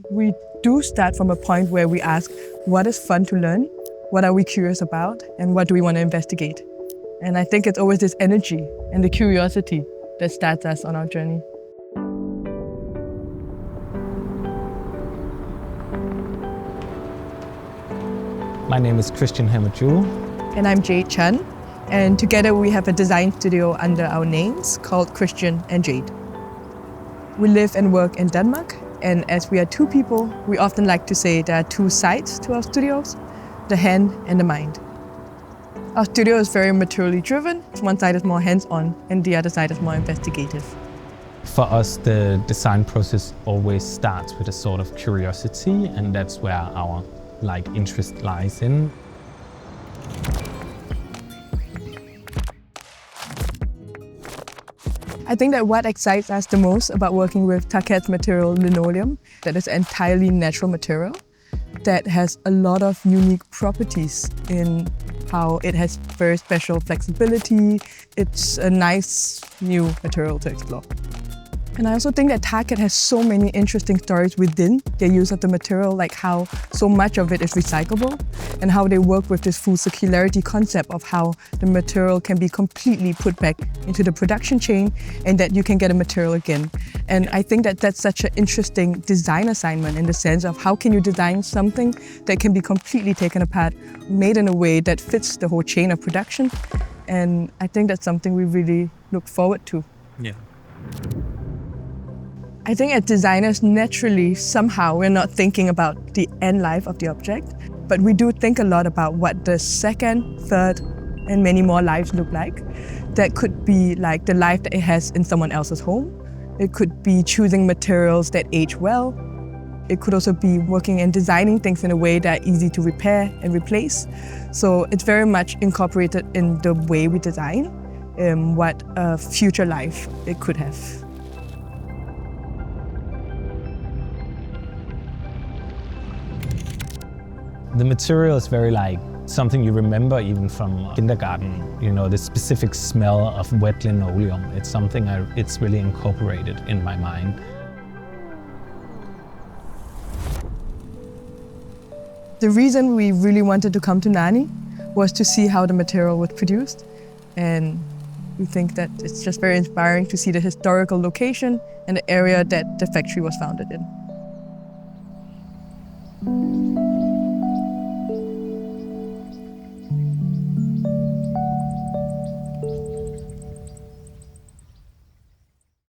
We do start from a point where we ask, what is fun to learn? What are we curious about? And what do we want to investigate? And I think it's always this energy and the curiosity that starts us on our journey. My name is Christian Juhl. And I'm Jade Chan. And together we have a design studio under our names called Christian and Jade. We live and work in Denmark. And as we are two people, we often like to say there are two sides to our studios, the hand and the mind. Our studio is very materially driven. One side is more hands-on and the other side is more investigative. For us, the design process always starts with a sort of curiosity, and that's where our interest lies in. I think that what excites us the most about working with Tarkett's material Linoleum, that is entirely natural material, that has a lot of unique properties in how it has very special flexibility. It's a nice new material to explore. And I also think that Tarkett has so many interesting stories within their use of the material, like how so much of it is recyclable and how they work with this full circularity concept of how the material can be completely put back into the production chain and that you can get a material again. And I think that that's such an interesting design assignment in the sense of how can you design something that can be completely taken apart, made in a way that fits the whole chain of production. And I think that's something we really look forward to. Yeah. I think as designers, naturally, somehow, we're not thinking about the end life of the object, but we do think a lot about what the second, third, and many more lives look like. That could be like the life that it has in someone else's home. It could be choosing materials that age well. It could also be working and designing things in a way that are easy to repair and replace. So it's very much incorporated in the way we design what a future life it could have. The material is very something you remember even from kindergarten. You know, the specific smell of wet linoleum. It's something it's really incorporated in my mind. The reason we really wanted to come to Nani was to see how the material was produced. And we think that it's just very inspiring to see the historical location and the area that the factory was founded in.